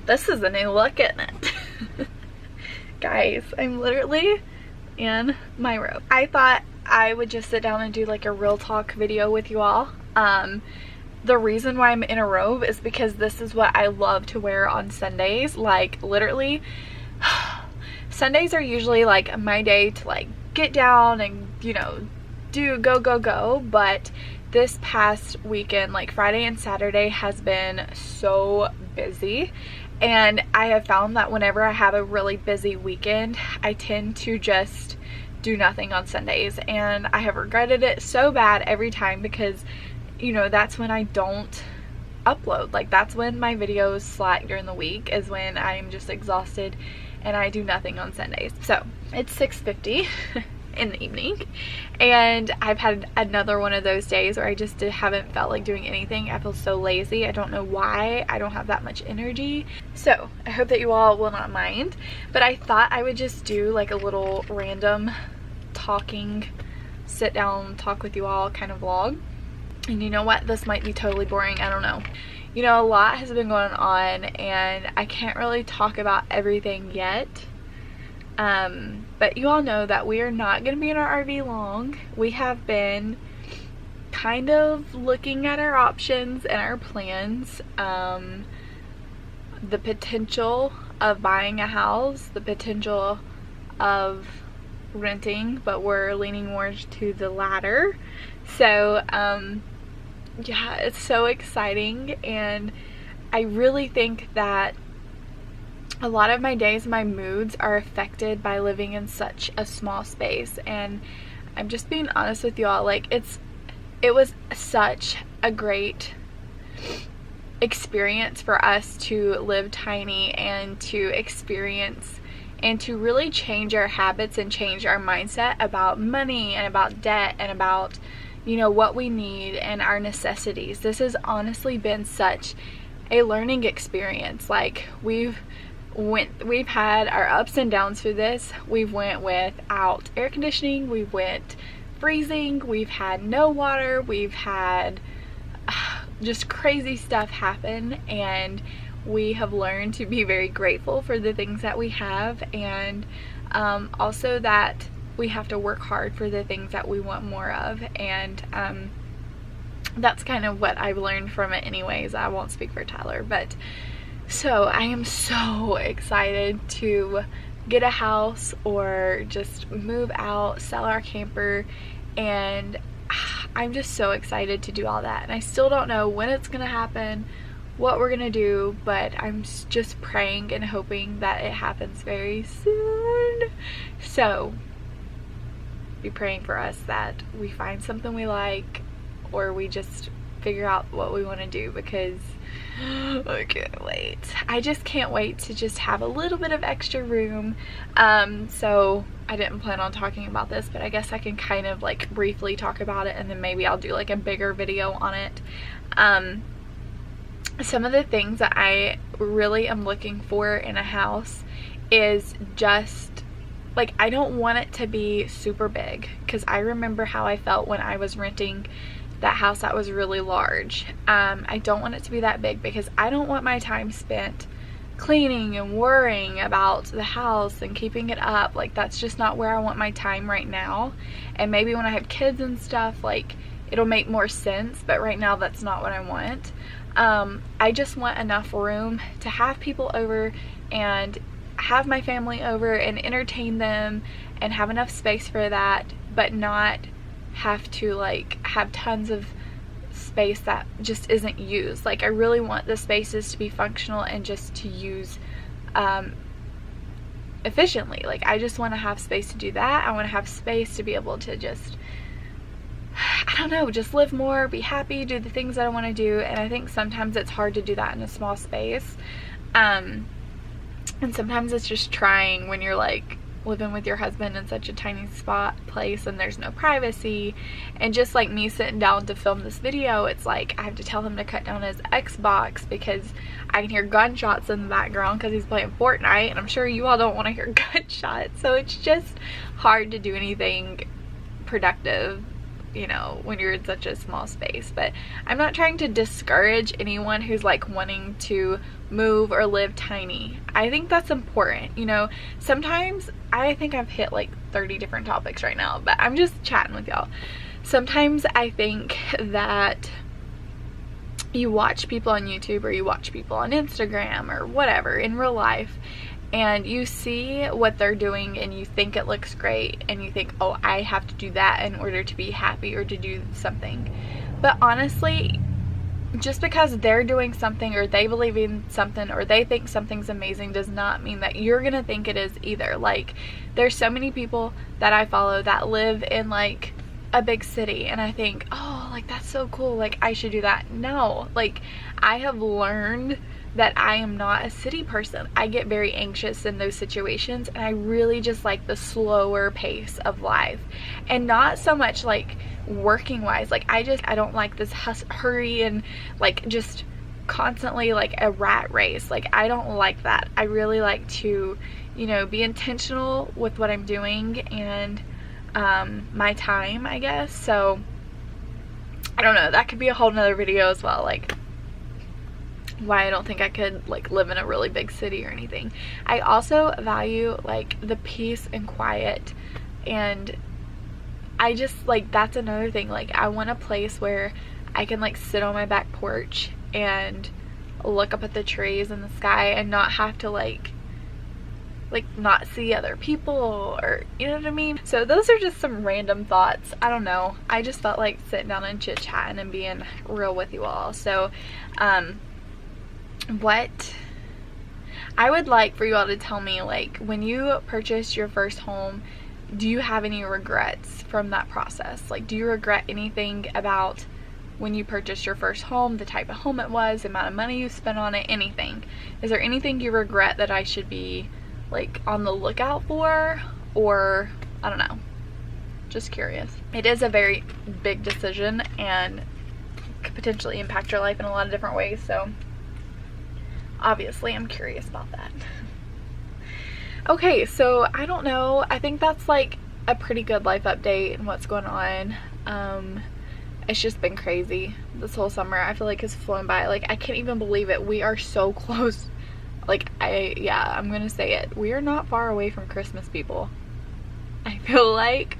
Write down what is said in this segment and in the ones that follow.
This is a new look, isn't it? Guys, I'm literally in my robe. I thought I would just sit down and do like a real talk video with you all. The reason why I'm in a robe is because this is what I love to wear on Sundays. Like literally, Sundays are usually like my day to like get down and, you know, do go, but this past weekend, like Friday and Saturday, has been so busy. And I have found that whenever I have a really busy weekend, I tend to just do nothing on Sundays. And I have regretted it so bad every time because, you know, that's when I don't upload. Like that's when my videos slack during the week, is when I'm just exhausted and I do nothing on Sundays. So it's 6:50 in the evening and I've had another one of those days where I just haven't felt like doing anything. I feel so lazy. I don't know why. I don't have that much energy. So I hope that you all will not mind, but I thought I would just do like a little random talking, sit down, talk with you all kind of vlog. And you know what? This might be totally boring. I don't know. You know, a lot has been going on and I can't really talk about everything yet. But you all know that we are not going to be in our RV long. We have been kind of looking at our options and our plans. The potential of buying a house, the potential of renting, but we're leaning more to the latter. So, yeah, it's so exciting, and I really think that a lot of my days, my moods are affected by living in such a small space. And I'm just being honest with you all, like it was such a great experience for us to live tiny and to experience and to really change our habits and change our mindset about money and about debt and about, you know, what we need and our necessities. This has honestly been such a learning experience. Like we've had our ups and downs through this. We've went without air conditioning, we've went freezing, we've had no water, we've had just crazy stuff happen, and we have learned to be very grateful for the things that we have, and also that we have to work hard for the things that we want more of. And that's kind of what I've learned from it anyways. I won't speak for Tyler, but so I am so excited to get a house or just move out, sell our camper, and I'm just so excited to do all that. And I still don't know when it's gonna happen, what we're gonna do, but I'm just praying and hoping that it happens very soon. So be praying for us that we find something we like, or we just figure out what we want to do, because I can't wait. I just can't wait to just have a little bit of extra room. So I didn't plan on talking about this, but I guess I can kind of like briefly talk about it, and then maybe I'll do like a bigger video on it. Some of the things that I really am looking for in a house is just like, I don't want it to be super big, because I remember how I felt when I was renting that house that was really large. I don't want it to be that big because I don't want my time spent cleaning and worrying about the house and keeping it up. Like that's just not where I want my time right now. And maybe when I have kids and stuff, like it'll make more sense, but right now that's not what I want. I just want enough room to have people over and have my family over and entertain them and have enough space for that, but not have to like have tons of space that just isn't used. Like I really want the spaces to be functional and just to use efficiently. Like I just want to have space to do that. I want to have space to be able to just, I don't know, just live more, be happy, do the things that I want to do. And I think sometimes it's hard to do that in a small space. And sometimes it's just trying when you're like living with your husband in such a tiny place and there's no privacy. And just like me sitting down to film this video, it's like I have to tell him to cut down his Xbox because I can hear gunshots in the background because he's playing Fortnite, and I'm sure you all don't want to hear gunshots. So it's just hard to do anything productive you know, when you're in such a small space. But I'm not trying to discourage anyone who's like wanting to move or live tiny. I think that's important. You know, sometimes I think I've hit like 30 different topics right now, but I'm just chatting with y'all. Sometimes I think that you watch people on YouTube or you watch people on Instagram or whatever in real life, and you see what they're doing and you think it looks great and you think, oh, I have to do that in order to be happy or to do something. But honestly, just because they're doing something or they believe in something or they think something's amazing does not mean that you're gonna think it is either. Like, there's so many people that I follow that live in like a big city, and I think, oh, like that's so cool, like I should do that. No, like I have learned that I am not a city person. I get very anxious in those situations, and I really just like the slower pace of life, and not so much like working wise. Like I don't like this hurry and like just constantly like a rat race. Like I don't like that. I really like to, you know, be intentional with what I'm doing and my time, I guess. So I don't know, that could be a whole nother video as well, like why I don't think I could like live in a really big city or anything. I also value like the peace and quiet, and I just like, that's another thing. Like I want a place where I can like sit on my back porch and look up at the trees and the sky and not have to like not see other people, or you know what I mean. So those are just some random thoughts. I don't know, I just felt like sitting down and chit-chatting and being real with you all. So what I would like for you all to tell me, like when you purchased your first home, do you have any regrets from that process? Like, do you regret anything about when you purchased your first home, the type of home it was, the amount of money you spent on it, anything? Is there anything you regret that I should be like on the lookout for? Or I don't know, just curious. It is a very big decision and could potentially impact your life in a lot of different ways, so obviously I'm curious about that. Okay, so I don't know, I think that's like a pretty good life update and what's going on. It's just been crazy this whole summer. I feel like it's flown by. Like I can't even believe it. We are so close. Like I'm gonna say it, we are not far away from Christmas, people. I feel like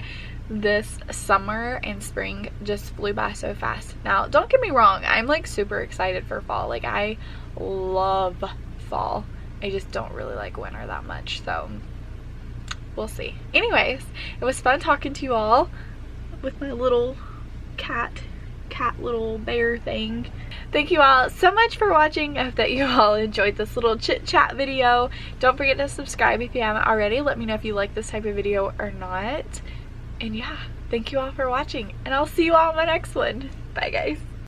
this summer and spring just flew by so fast. Now don't get me wrong, I'm like super excited for fall. Like I love fall. I just don't really like winter that much, so we'll see. Anyways, it was fun talking to you all with my little cat little bear thing. Thank you all so much for watching. I hope that you all enjoyed this little chit chat video. Don't forget to subscribe if you haven't already. Let me know if you like this type of video or not. And yeah, thank you all for watching, and I'll see you all in my next one. Bye guys.